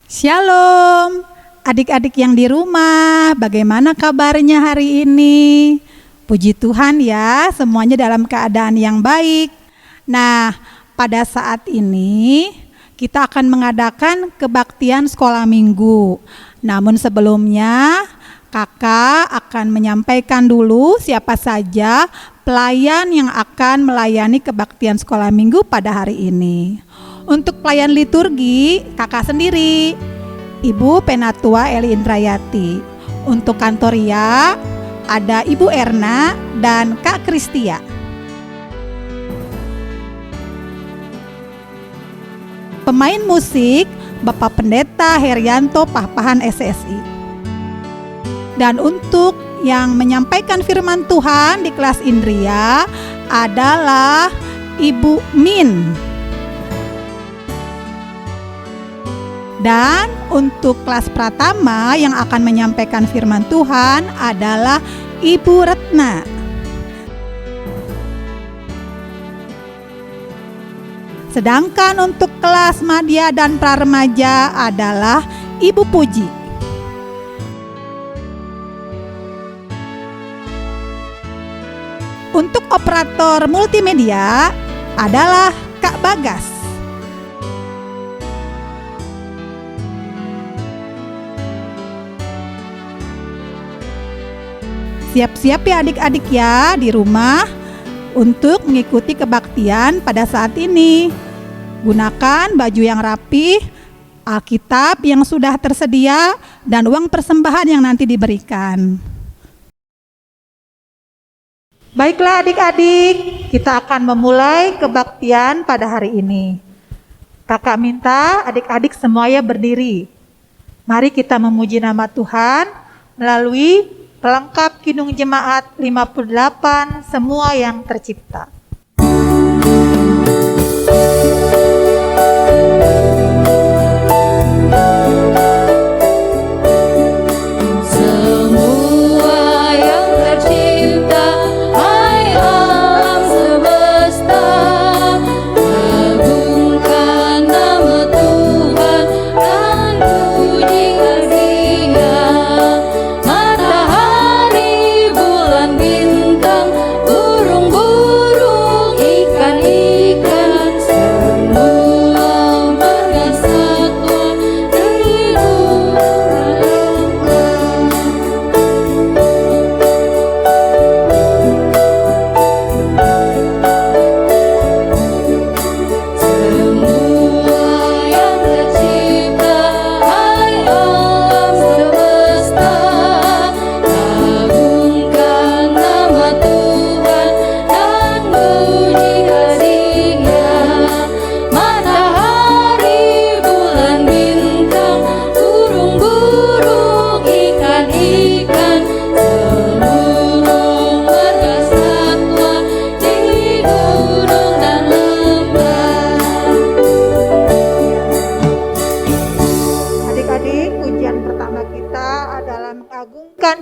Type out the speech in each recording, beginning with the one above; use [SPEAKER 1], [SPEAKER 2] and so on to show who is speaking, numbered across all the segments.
[SPEAKER 1] Shalom, adik-adik yang di rumah, bagaimana kabarnya hari ini? Puji Tuhan ya, semuanya dalam keadaan yang baik. Nah, pada saat ini kita akan mengadakan kebaktian sekolah minggu. Namun sebelumnya, kakak akan menyampaikan dulu siapa saja pelayan yang akan melayani kebaktian sekolah minggu pada hari ini. Untuk pelayan liturgi, kakak sendiri, Ibu Penatua Eli Indrayati. Untuk kantoria, ada Ibu Erna dan Kak Kristia. Pemain musik, Bapak Pendeta Herianto Pahpahan SSI. Dan untuk yang menyampaikan firman Tuhan di kelas Indria adalah Ibu Min. Dan untuk kelas Pratama yang akan menyampaikan firman Tuhan adalah Ibu Retna. Sedangkan untuk kelas Madya dan Praremaja adalah Ibu Puji. Untuk operator multimedia adalah Kak Bagas. Siap-siap ya adik-adik ya di rumah untuk mengikuti kebaktian pada saat ini. Gunakan baju yang rapi, Alkitab yang sudah tersedia, dan uang persembahan yang nanti diberikan. Baiklah adik-adik, kita akan memulai kebaktian pada hari ini. Kakak minta adik-adik semuanya berdiri. Mari kita memuji nama Tuhan melalui pelengkap Kidung Jemaat 58, semua yang tercipta.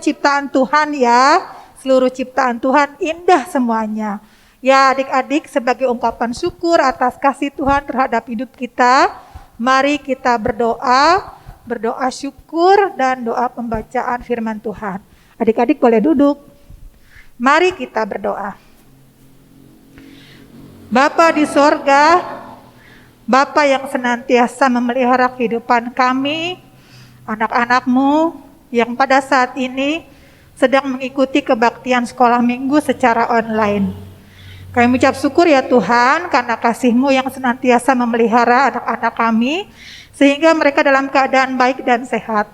[SPEAKER 1] Ciptaan Tuhan ya, seluruh ciptaan Tuhan indah semuanya. Ya adik-adik, sebagai ungkapan syukur atas kasih Tuhan terhadap hidup kita, mari kita berdoa syukur dan doa pembacaan firman Tuhan. Adik-adik boleh duduk. Mari kita berdoa. Bapa di sorga, Bapa yang senantiasa memelihara kehidupan kami, anak-anak-Mu, yang pada saat ini sedang mengikuti kebaktian sekolah minggu secara online. Kami mengucap syukur ya Tuhan karena kasih-Mu yang senantiasa memelihara anak-anak kami sehingga mereka dalam keadaan baik dan sehat.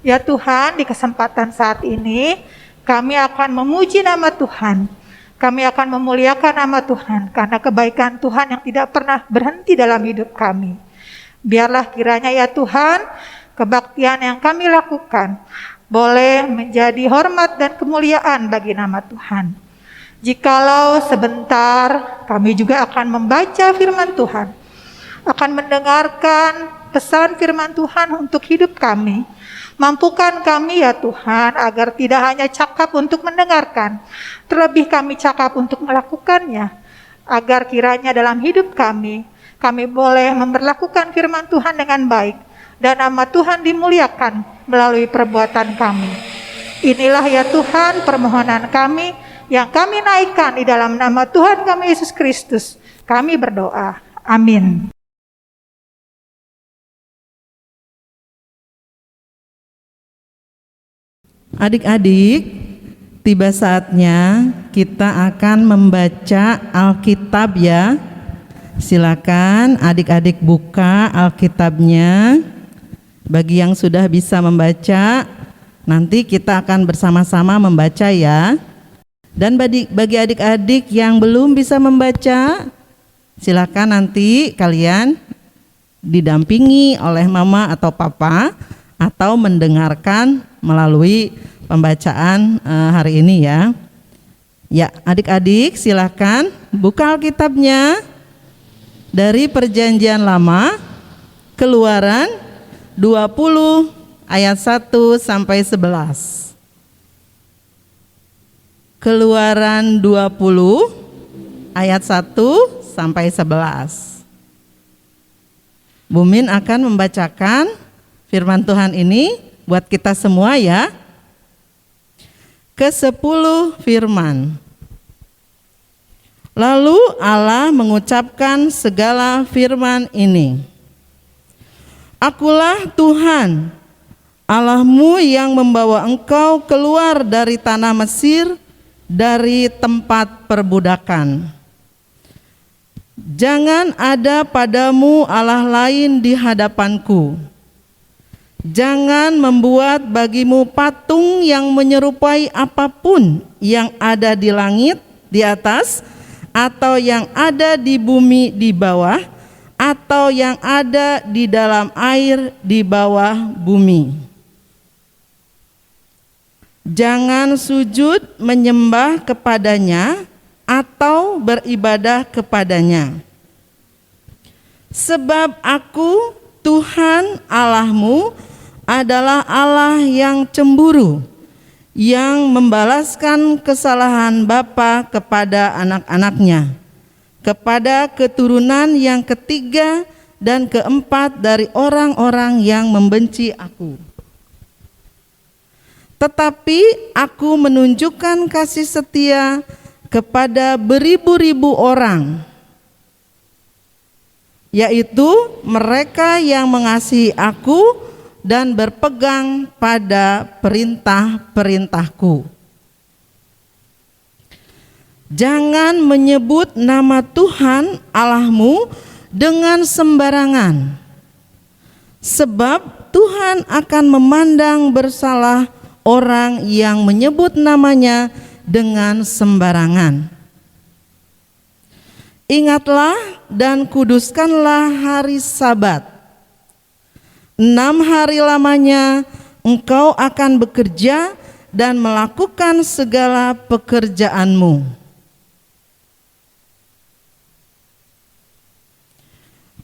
[SPEAKER 1] Ya Tuhan, di kesempatan saat ini kami akan memuji nama Tuhan. Kami akan memuliakan nama Tuhan karena kebaikan Tuhan yang tidak pernah berhenti dalam hidup kami. Biarlah kiranya ya Tuhan, kebaktian yang kami lakukan boleh menjadi hormat dan kemuliaan bagi nama Tuhan. Jikalau sebentar kami juga akan membaca firman Tuhan, akan mendengarkan pesan firman Tuhan untuk hidup kami. Mampukan kami ya Tuhan agar tidak hanya cakap untuk mendengarkan, terlebih kami cakap untuk melakukannya, agar kiranya dalam hidup kami boleh memperlakukan firman Tuhan dengan baik, dan nama Tuhan dimuliakan melalui perbuatan kami. Inilah ya Tuhan permohonan kami yang kami naikkan di dalam nama Tuhan kami Yesus Kristus. Kami berdoa. Amin.
[SPEAKER 2] Adik-adik, tiba saatnya kita akan membaca Alkitab ya. Silakan adik-adik buka Alkitabnya. Bagi yang sudah bisa membaca, nanti kita akan bersama-sama membaca ya. Dan bagi adik-adik yang belum bisa membaca, silakan nanti kalian didampingi oleh mama atau papa atau mendengarkan melalui pembacaan hari ini ya. Ya, adik-adik silakan buka Alkitabnya dari Perjanjian Lama, Keluaran 20 ayat 1 sampai 11. Keluaran 20 ayat 1 sampai 11. Bumin akan membacakan firman Tuhan ini buat kita semua ya. Ke-10 firman. Lalu Allah mengucapkan segala firman ini. Akulah Tuhan, Allahmu yang membawa engkau keluar dari tanah Mesir, dari tempat perbudakan. Jangan ada padamu Allah lain di hadapanku. Jangan membuat bagimu patung yang menyerupai apapun yang ada di langit di atas, atau yang ada di bumi di bawah, atau yang ada di dalam air di bawah bumi. Jangan sujud menyembah kepadanya atau beribadah kepadanya. Sebab aku, Tuhan Allahmu, adalah Allah yang cemburu, yang membalaskan kesalahan bapa kepada anak-anaknya, kepada keturunan yang ketiga dan keempat dari orang-orang yang membenci aku. Tetapi aku menunjukkan kasih setia kepada beribu-ribu orang, yaitu mereka yang mengasihi aku dan berpegang pada perintah-perintahku. Jangan menyebut nama Tuhan Allahmu dengan sembarangan, sebab Tuhan akan memandang bersalah orang yang menyebut namanya dengan sembarangan. Ingatlah dan kuduskanlah hari Sabat. 6 hari lamanya engkau akan bekerja dan melakukan segala pekerjaanmu.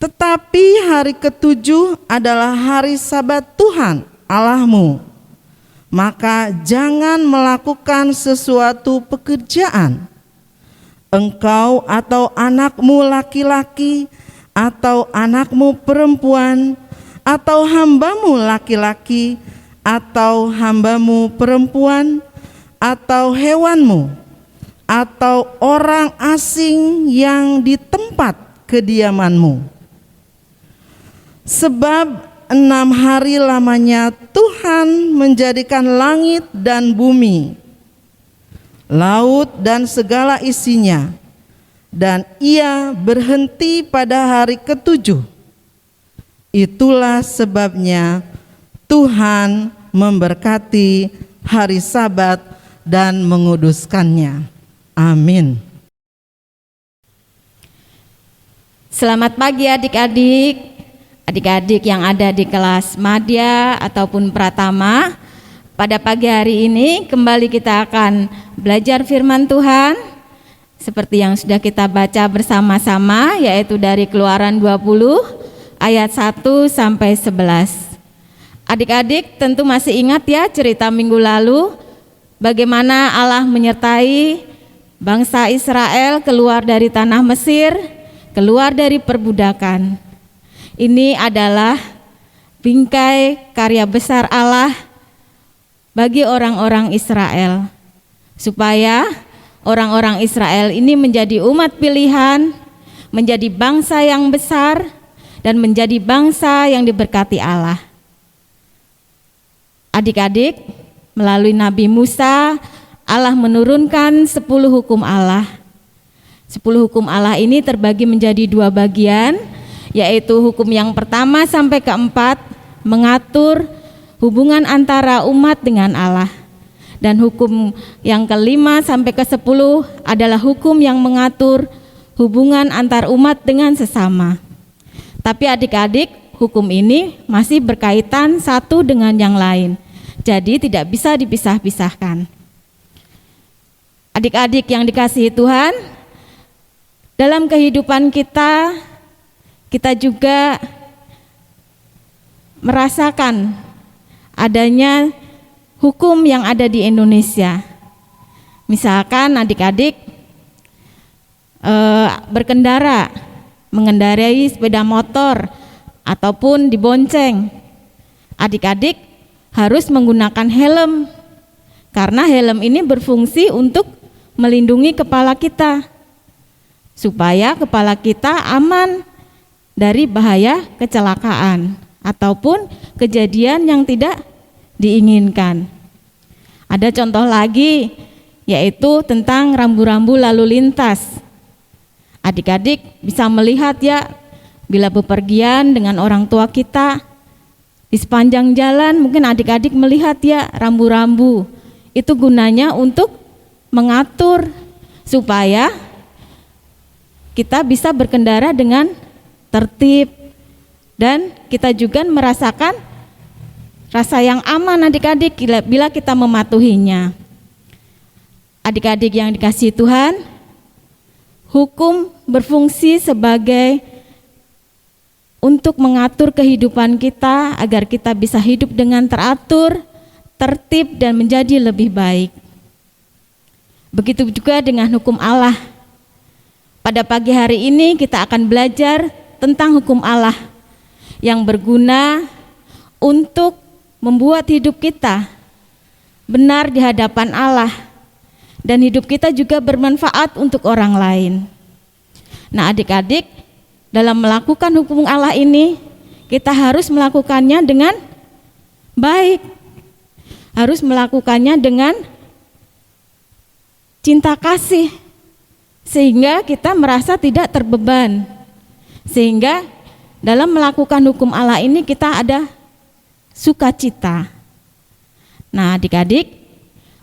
[SPEAKER 2] Tetapi hari ke-7 adalah hari Sabat Tuhan Allahmu. Maka jangan melakukan sesuatu pekerjaan, engkau atau anakmu laki-laki atau anakmu perempuan, atau hambamu laki-laki atau hambamu perempuan, atau hewanmu, atau orang asing yang di tempat kediamanmu. Sebab 6 hari lamanya Tuhan menjadikan langit dan bumi, laut dan segala isinya, dan Ia berhenti pada hari ke-7. Itulah sebabnya Tuhan memberkati hari Sabat dan menguduskannya. Amin.
[SPEAKER 3] Selamat pagi adik-adik. Adik-adik yang ada di kelas Madya ataupun Pratama. Pada pagi hari ini kembali kita akan belajar firman Tuhan seperti yang sudah kita baca bersama-sama, yaitu dari Keluaran 20 ayat 1 sampai 11. Adik-adik tentu masih ingat ya cerita minggu lalu bagaimana Allah menyertai bangsa Israel keluar dari tanah Mesir, keluar dari perbudakan. Ini adalah bingkai karya besar Allah bagi orang-orang Israel, supaya orang-orang Israel ini menjadi umat pilihan, menjadi bangsa yang besar, dan menjadi bangsa yang diberkati Allah. Adik-adik, melalui Nabi Musa, Allah menurunkan 10 hukum Allah. 10 hukum Allah ini terbagi menjadi 2 bagian, yaitu hukum yang pertama sampai keempat mengatur hubungan antara umat dengan Allah. Dan hukum yang kelima sampai ke-10 adalah hukum yang mengatur hubungan antar umat dengan sesama. Tapi adik-adik, hukum ini masih berkaitan satu dengan yang lain. Jadi tidak bisa dipisah-pisahkan. Adik-adik yang dikasihi Tuhan, dalam kehidupan kita juga merasakan adanya hukum yang ada di Indonesia. Misalkan adik-adik berkendara, mengendarai sepeda motor ataupun dibonceng, adik-adik harus menggunakan helm, karena helm ini berfungsi untuk melindungi kepala kita, supaya kepala kita aman dari bahaya kecelakaan ataupun kejadian yang tidak diinginkan. Ada contoh lagi, yaitu tentang rambu-rambu lalu lintas. Adik-adik bisa melihat ya, bila bepergian dengan orang tua kita, di sepanjang jalan mungkin adik-adik melihat ya rambu-rambu. Itu gunanya untuk mengatur supaya kita bisa berkendara dengan tertib, dan kita juga merasakan rasa yang aman adik-adik bila kita mematuhinya. Adik-adik yang dikasihi Tuhan, hukum berfungsi sebagai untuk mengatur kehidupan kita agar kita bisa hidup dengan teratur, tertib, dan menjadi lebih baik. Begitu juga dengan hukum Allah. Pada pagi hari ini kita akan belajar tentang hukum Allah yang berguna untuk membuat hidup kita benar di hadapan Allah, dan hidup kita juga bermanfaat untuk orang lain. Nah adik-adik, dalam melakukan hukum Allah ini, kita harus melakukannya dengan baik, harus melakukannya dengan cinta kasih, sehingga kita merasa tidak terbeban, sehingga dalam melakukan hukum Allah ini kita ada sukacita. Nah adik-adik,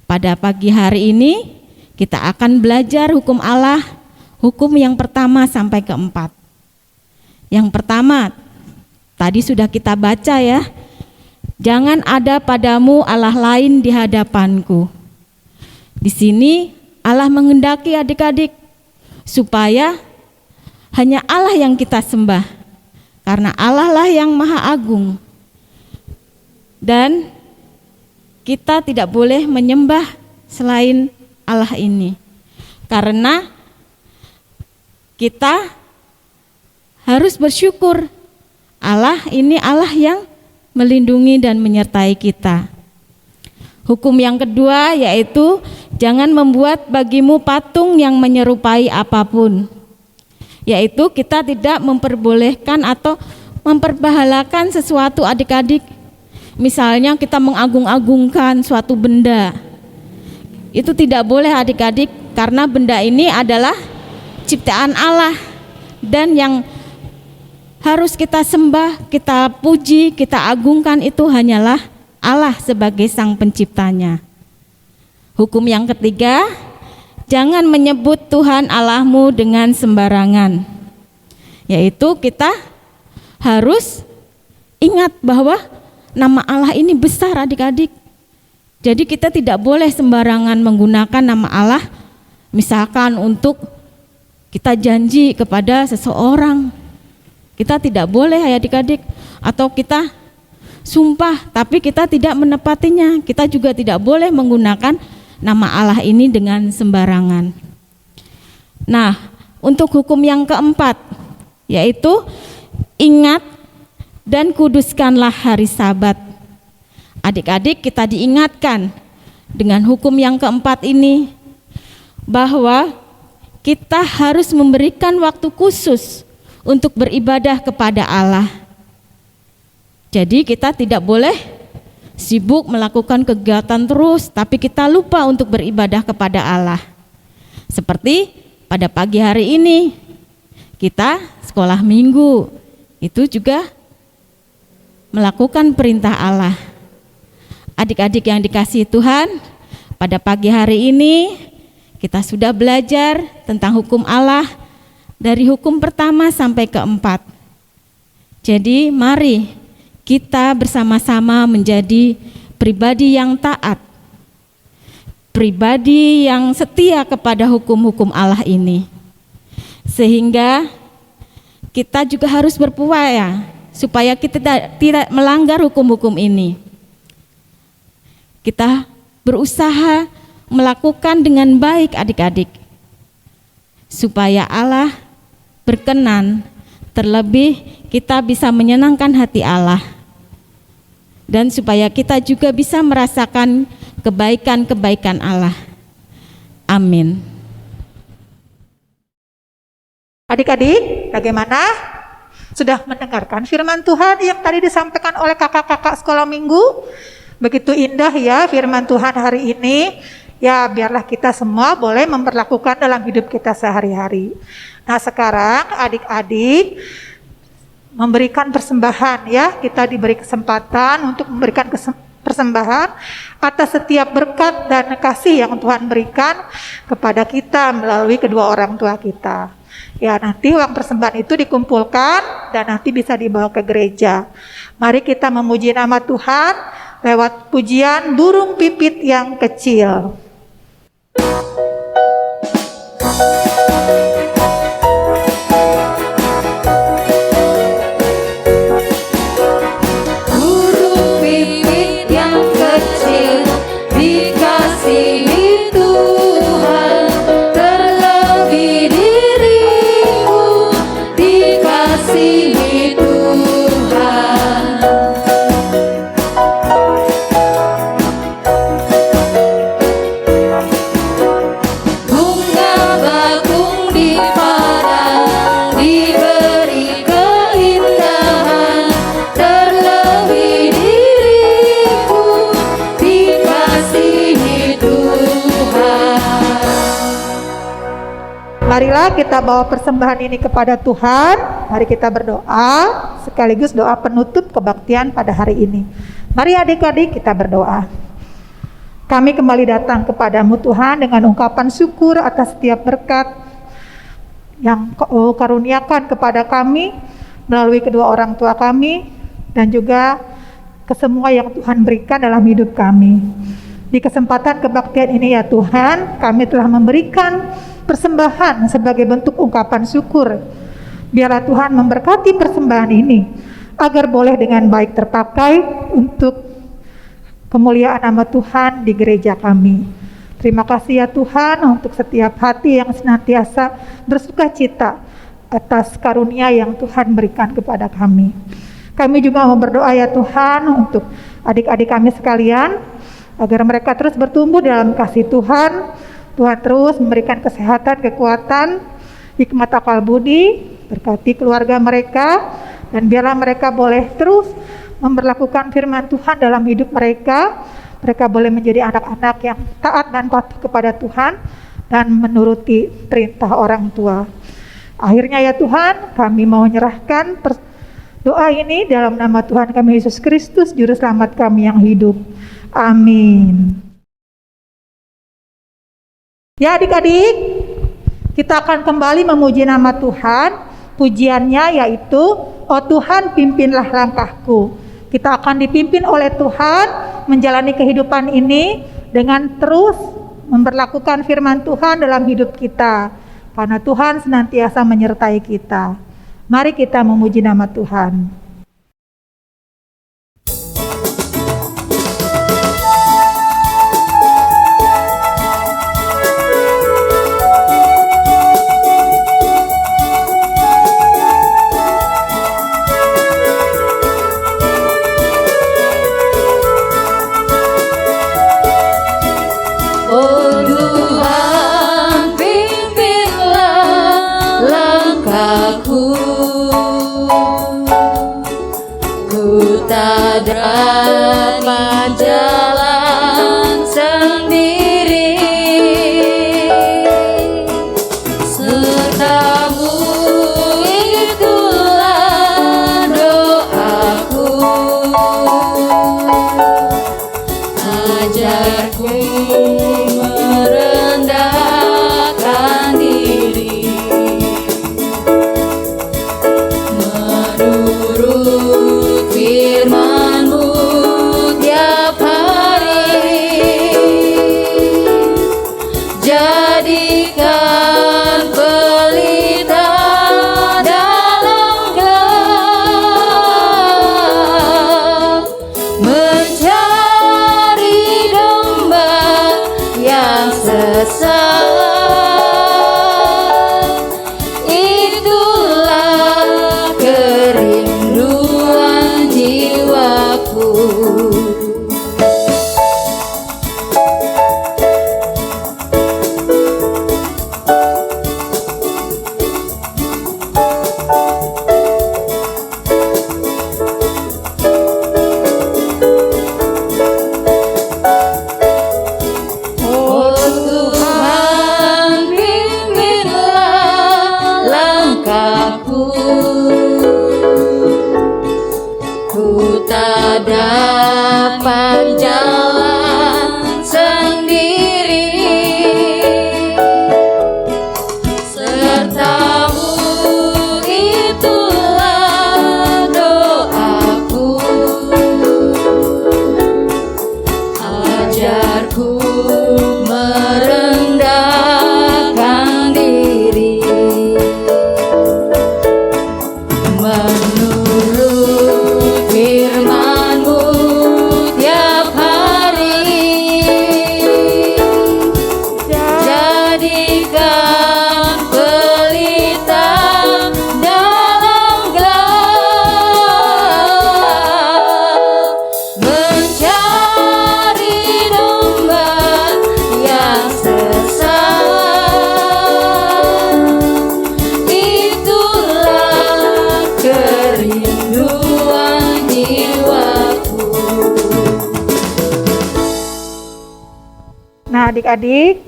[SPEAKER 3] pada pagi hari ini kita akan belajar hukum Allah, hukum yang pertama sampai keempat. Yang pertama, tadi sudah kita baca ya, jangan ada padamu Allah lain di hadapanku. Di sini Allah menghendaki adik-adik supaya hanya Allah yang kita sembah, karena Allah lah yang maha agung. Dan kita tidak boleh menyembah selain Allah ini, karena kita harus bersyukur Allah ini Allah yang melindungi dan menyertai kita. Hukum yang kedua yaitu jangan membuat bagimu patung yang menyerupai apapun, yaitu kita tidak memperbolehkan atau memperbahalakan sesuatu adik-adik. Misalnya kita mengagung-agungkan suatu benda, itu tidak boleh adik-adik, karena benda ini adalah ciptaan Allah, dan yang harus kita sembah, kita puji, kita agungkan itu hanyalah Allah sebagai sang penciptanya. Hukum yang ketiga, jangan menyebut Tuhan Allahmu dengan sembarangan, yaitu kita harus ingat bahwa nama Allah ini besar adik-adik. Jadi kita tidak boleh sembarangan menggunakan nama Allah, misalkan untuk kita janji kepada seseorang, kita tidak boleh ya adik-adik. Atau kita sumpah tapi kita tidak menepatinya, kita juga tidak boleh menggunakan nama Allah ini dengan sembarangan. Nah, untuk hukum yang keempat, yaitu ingat dan kuduskanlah hari Sabat. Adik-adik, kita diingatkan dengan hukum yang keempat ini bahwa kita harus memberikan waktu khusus untuk beribadah kepada Allah. Jadi kita tidak boleh sibuk melakukan kegiatan terus, tapi kita lupa untuk beribadah kepada Allah. Seperti pada pagi hari ini, kita sekolah minggu, itu juga melakukan perintah Allah. Adik-adik yang dikasihi Tuhan, pada pagi hari ini kita sudah belajar tentang hukum Allah dari hukum pertama sampai keempat. Jadi mari kita bersama-sama menjadi pribadi yang taat, pribadi yang setia kepada hukum-hukum Allah ini. Sehingga kita juga harus berupaya supaya kita tidak melanggar hukum-hukum ini. Kita berusaha melakukan dengan baik adik-adik, supaya Allah berkenan, terlebih kita bisa menyenangkan hati Allah, dan supaya kita juga bisa merasakan kebaikan-kebaikan Allah. Amin.
[SPEAKER 1] Adik-adik, bagaimana? Sudah mendengarkan firman Tuhan yang tadi disampaikan oleh kakak-kakak sekolah minggu? Begitu indah ya firman Tuhan hari ini. Ya, biarlah kita semua boleh memperlakukan dalam hidup kita sehari-hari. Nah, sekarang adik-adik memberikan persembahan ya. Kita diberi kesempatan untuk memberikan persembahan atas setiap berkat dan kasih yang Tuhan berikan kepada kita melalui kedua orang tua kita. Ya, nanti uang persembahan itu dikumpulkan dan nanti bisa dibawa ke gereja. Mari kita memuji nama Tuhan lewat pujian burung pipit yang kecil.
[SPEAKER 4] Burung pipit yang kecil dikasihi Tuhan, terlebih dirimu dikasihi Tuhan. Bunga bakung di padang diberi keindahan, terlebih dirimu dikasihi Tuhan.
[SPEAKER 1] Marilah kita bawa persembahan ini kepada Tuhan. Mari kita berdoa sekaligus doa penutup kebaktian pada hari ini. Mari adik-adik kita berdoa. Kami kembali datang kepadamu Tuhan dengan ungkapan syukur atas setiap berkat yang Kau karuniakan kepada kami melalui kedua orang tua kami dan juga kesemua yang Tuhan berikan dalam hidup kami. Di kesempatan kebaktian ini ya Tuhan, kami telah memberikan persembahan sebagai bentuk ungkapan syukur. Biarlah Tuhan memberkati persembahan ini agar boleh dengan baik terpakai untuk kemuliaan nama Tuhan di gereja kami. Terima kasih ya Tuhan untuk setiap hati yang senantiasa bersuka cita atas karunia yang Tuhan berikan kepada kami. Kami juga mau berdoa ya Tuhan untuk adik-adik kami sekalian, agar mereka terus bertumbuh dalam kasih Tuhan. Tuhan terus memberikan kesehatan, kekuatan, hikmat akal budi, berkati keluarga mereka, dan biarlah mereka boleh terus memperlakukan firman Tuhan dalam hidup mereka. Mereka boleh menjadi anak-anak yang taat dan patuh kepada Tuhan dan menuruti perintah orang tua. Akhirnya ya Tuhan, kami mau menyerahkan doa ini dalam nama Tuhan kami Yesus Kristus, Juru Selamat kami yang hidup. Amin. Ya adik-adik, kita akan kembali memuji nama Tuhan. Pujiannya yaitu, "Oh Tuhan, pimpinlah langkahku." Kita akan dipimpin oleh Tuhan menjalani kehidupan ini dengan terus memperlakukan firman Tuhan dalam hidup kita, karena Tuhan senantiasa menyertai kita. Mari kita memuji nama Tuhan.
[SPEAKER 4] dapat jalan sendiri, sertamu itulah doaku. Ajarku merendahkan diri, menurut firman-Mu tiap hari. Jadikan pelita dalam gelap, mencari domba yang sesat. Itulah kerinduan jiwaku. Oh Tuhan, pimpinlah langkahku. Ku tak dapat jalan sendiri, serta-Mu itulah doaku. Ajarku merendahkan diri, menurut firman-Mu tiap hari. Jadikan pelita dalam gelap, mencari domba yang sesat. Itulah kerinduan jiwaku.
[SPEAKER 1] Nah, adik-adik,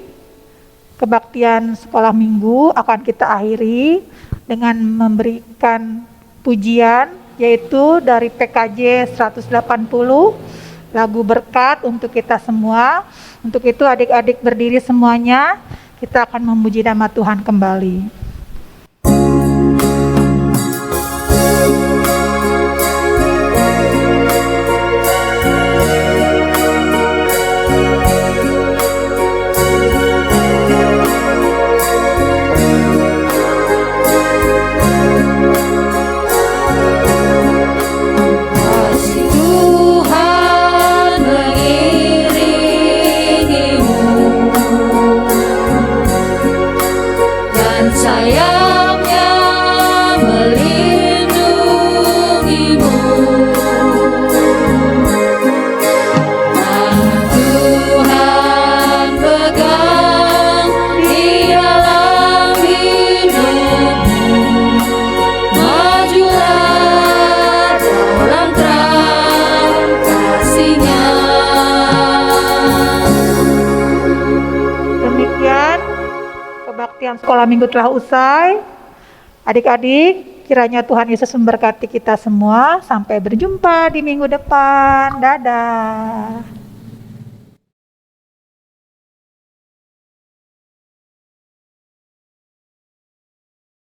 [SPEAKER 1] kebaktian sekolah minggu akan kita akhiri dengan memberikan pujian, yaitu dari PKJ 180, lagu berkat untuk kita semua. Untuk itu adik-adik berdiri semuanya, kita akan memuji nama Tuhan kembali.
[SPEAKER 4] Kasih Tuhan mengiringimu, dan sayapnya melindungimu. Tangan Tuhan pegang di dalam hidupmu. Majulah dalam terang kasih-Nya.
[SPEAKER 1] Demikian kebaktian sekolah minggu telah usai. Adik-adik, kiranya Tuhan Yesus memberkati kita semua. Sampai berjumpa di minggu depan. Dadah.